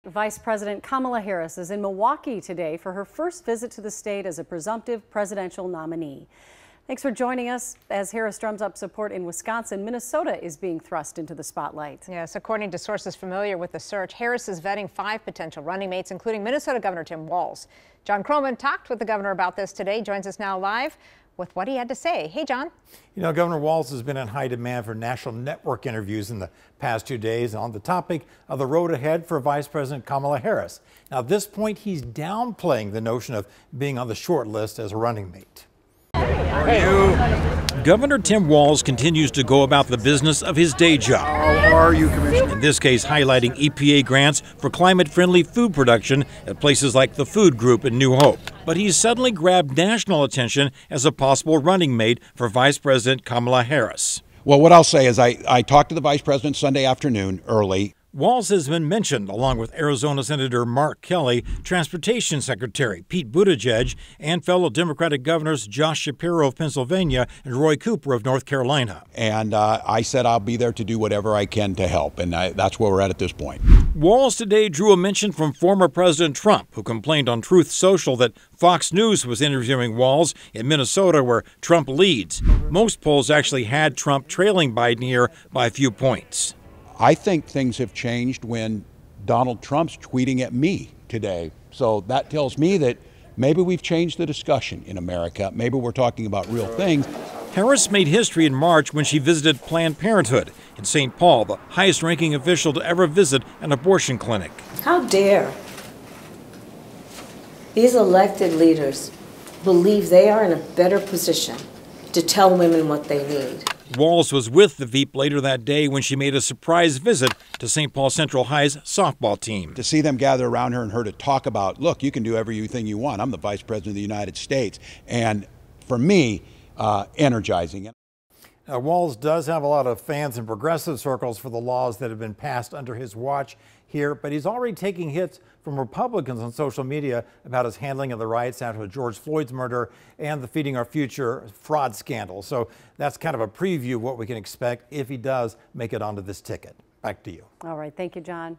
Vice President Kamala Harris is in Milwaukee today for her first visit to the state as a presumptive presidential nominee. Thanks for joining us. As Harris drums up support in Wisconsin, Minnesota is being thrust into the spotlight. Yes, according to sources familiar with the search, Harris is vetting 5 potential running mates, including Minnesota Governor Tim Walz. John Croman talked with the governor about this today, joins us now live with what he had to say. Hey, John. You know, Governor Walz has been in high demand for national network interviews in the past 2 days on the topic of the road ahead for Vice President Kamala Harris. Now, at this point, he's downplaying the notion of being on the short list as a running mate. How are you? Governor Tim Walz continues to go about the business of his day job. How are you, Commissioner? In this case, highlighting EPA grants for climate-friendly food production at places like the Food Group in New Hope. But he's suddenly grabbed national attention as a possible running mate for Vice President Kamala Harris. Well, what I'll say is I talked to the Vice President Sunday afternoon early. Walz has been mentioned, along with Arizona Senator Mark Kelly, Transportation Secretary Pete Buttigieg, and fellow Democratic governors Josh Shapiro of Pennsylvania and Roy Cooper of North Carolina. And I said I'll be there to do whatever I can to help, and that's where we're at this point. Walz today drew a mention from former President Trump, who complained on Truth Social that Fox News was interviewing Walz in Minnesota, where Trump leads. Most polls actually had Trump trailing Biden here by a few points. I think things have changed when Donald Trump's tweeting at me today. So that tells me that maybe we've changed the discussion in America. Maybe we're talking about real things. Harris made history in March when she visited Planned Parenthood in St. Paul, the highest-ranking official to ever visit an abortion clinic. How dare these elected leaders believe they are in a better position to tell women what they need? Walz was with the Veep later that day when she made a surprise visit to St. Paul Central High's softball team. To see them gather around her and her to talk about, look, you can do everything you want. I'm the Vice President of the United States. And for me, energizing. Now, Walz does have a lot of fans in progressive circles for the laws that have been passed under his watch here, but he's already taking hits from Republicans on social media about his handling of the riots after George Floyd's murder and the Feeding Our Future fraud scandal. So that's kind of a preview of what we can expect if he does make it onto this ticket. Back to you. All right. Thank you, John.